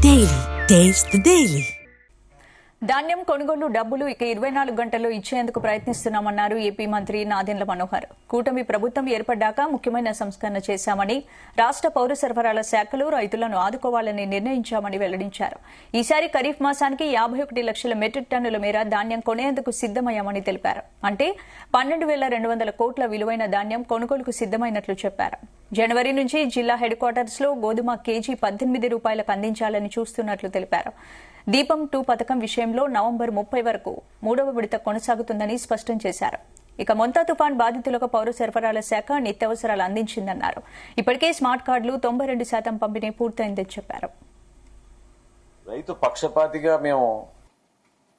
Daily. Taste the Daily. ధాన్యం కొనుగోలు డబ్బులు ఇక 24 గంటల్లో ఇచ్చేందుకు ప్రయత్నిస్తున్నామన్నారు ఏపీ మంత్రి నాదెండ్ల మనోహర్. కూటమి ప్రభుత్వం ఏర్పడ్డాక ముఖ్యమైన సంస్కరణ చేశామని, రాష్ట్ర పౌర సరఫరాల శాఖలో రైతులను ఆదుకోవాలని నిర్ణయించామని వెల్లడించారు. ఈసారి ఖరీఫ్ మాసానికి 51 లక్షల మెట్రిక్ టన్నుల మేర ధాన్యం కొనేందుకు సిద్దమయ్యామని తెలిపారు. అంటే 12,200 కోట్ల విలువైన ధాన్యం కొనుగోలుకు సిద్దమైనట్లు చెప్పారు. జనవరి నుంచి జిల్లా హెడ్ క్వార్టర్స్ లో గోధుమ కేజీ 18 రూపాయలకు అందించాలని చూస్తున్నట్లు తెలిపారు. దీపం 2 పథకం విషయంలో నవంబర్ 30 వరకు 3వ విడత కొనసాగుతుందని స్పష్టం చేశారు. ఇక మొంతా తుఫాన్ బాధితులకు పౌర సరఫరాల శాఖ నిత్యావసరాలు అందించిందన్నారు. ఇప్పటికే స్మార్ట్ కార్డులు 92% పంపిణీ పూర్తయిందని చెప్పారు. రైతు పక్షపాతిగా మేము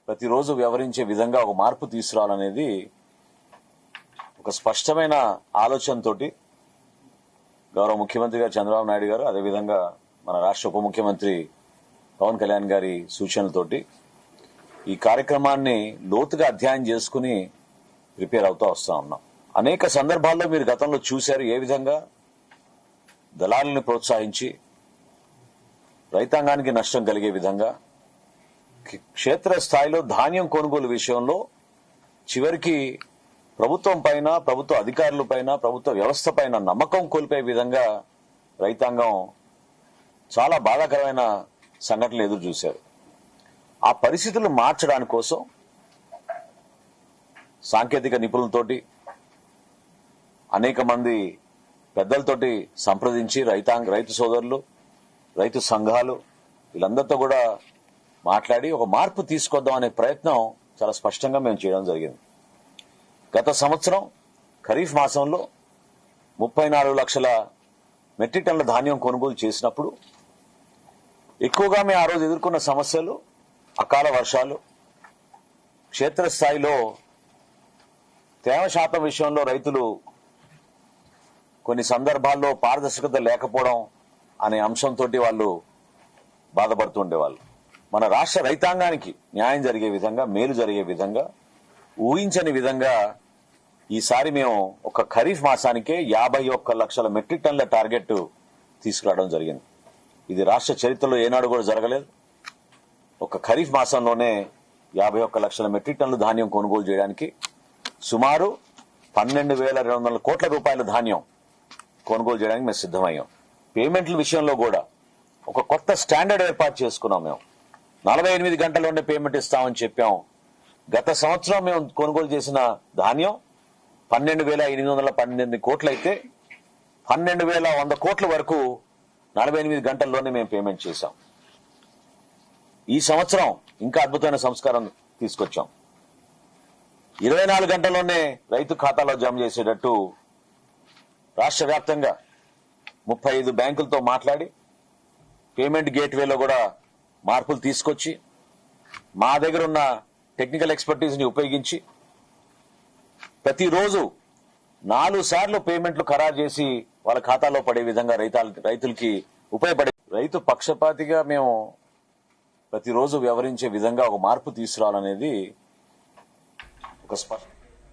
ప్రతిరోజు వ్యవహరించే విధంగా ఒక మార్పు తీసుకురావాలనేది ఒక స్పష్టమైన ఆలోచనతోటి గౌరవ ముఖ్యమంత్రి గారు చంద్రబాబు నాయుడు గారు, అదేవిధంగా మన రాష్ట్ర ఉప ముఖ్యమంత్రి పవన్ కళ్యాణ్ గారి సూచనలతోటి ఈ కార్యక్రమాన్ని లోతుగా అధ్యయనం చేసుకుని ప్రిపేర్ అవుతూ వస్తా ఉన్నాం. అనేక సందర్భాల్లో మీరు గతంలో చూశారు ఏ విధంగా దళాలను ప్రోత్సహించి రైతాంగానికి నష్టం కలిగే విధంగా క్షేత్రస్థాయిలో ధాన్యం కొనుగోలు విషయంలో చివరికి ప్రభుత్వం పైన, ప్రభుత్వ అధికారుల పైన, ప్రభుత్వ వ్యవస్థ పైన నమ్మకం కోల్పోయే విధంగా రైతాంగం చాలా బాధాకరమైన సంఘటనలు ఎదురు చూశారు. ఆ పరిస్థితులు మార్చడానికి కోసం సాంకేతిక నిపుణులతోటి, అనేక మంది పెద్దలతోటి సంప్రదించి రైతు సోదరులు, రైతు సంఘాలు వీళ్ళందరితో కూడా మాట్లాడి ఒక మార్పు తీసుకొద్దాం అనే ప్రయత్నం చాలా స్పష్టంగా మేము చేయడం జరిగింది. గత సంవత్సరం ఖరీఫ్ మాసంలో 34 లక్షల మెట్రిక్ టన్నుల ధాన్యం కొనుగోలు చేసినప్పుడు ఎక్కువగా మేము ఆ రోజు ఎదుర్కొన్న సమస్యలు అకాల వర్షాలు, క్షేత్రస్థాయిలో తేమ శాతం విషయంలో రైతులు కొన్ని సందర్భాల్లో పారదర్శకత లేకపోవడం అనే అంశంతో వాళ్ళు బాధపడుతుండేవాళ్ళు. మన రాష్ట్ర రైతాంగానికి న్యాయం జరిగే విధంగా, మేలు జరిగే విధంగా, ఊహించని విధంగా ఈసారి మేము ఒక ఖరీఫ్ మాసానికే 51 లక్షల మెట్రిక్ టన్నుల టార్గెట్ తీసుకురావడం జరిగింది. ఇది రాష్ట్ర చరిత్రలో ఏనాడు కూడా జరగలేదు. ఒక ఖరీఫ్ మాసంలోనే 51 లక్షల మెట్రిక్ టన్నుల ధాన్యం కొనుగోలు చేయడానికి సుమారు 12,200 కోట్ల రూపాయల ధాన్యం కొనుగోలు చేయడానికి మేము సిద్దమయ్యాం. పేమెంట్ల విషయంలో కూడా ఒక కొత్త స్టాండర్డ్ ఏర్పాటు చేసుకున్నాం. మేము 48 గంటల్లోనే పేమెంట్ ఇస్తామని చెప్పాం. గత సంవత్సరం మేము కొనుగోలు చేసిన ధాన్యం 12,812 కోట్లు అయితే 12,100 కోట్ల వరకు 48 గంటల్లోనే మేము పేమెంట్ చేశాం. ఈ సంవత్సరం ఇంకా అద్భుతమైన సంస్కారం తీసుకొచ్చాం. 24 గంటల్లోనే రైతు ఖాతాలో జమ చేసేటట్టు రాష్ట్ర వ్యాప్తంగా 35 బ్యాంకులతో మాట్లాడి పేమెంట్ గేట్వేలో కూడా మార్పులు తీసుకొచ్చి మా దగ్గర ఉన్న టెక్నికల్ ఎక్స్పర్టీస్ ని ఉపయోగించి ప్రతిరోజు 4 సార్లు పేమెంట్లు ఖరారు చేసి వాళ్ళ ఖాతాలో పడే విధంగా రైతులకి ఉపయోగపడే రైతు పక్షపాతిగా మేము ప్రతిరోజు వ్యవహరించే విధంగా ఒక మార్పు తీసుకురావాలనేది ఒక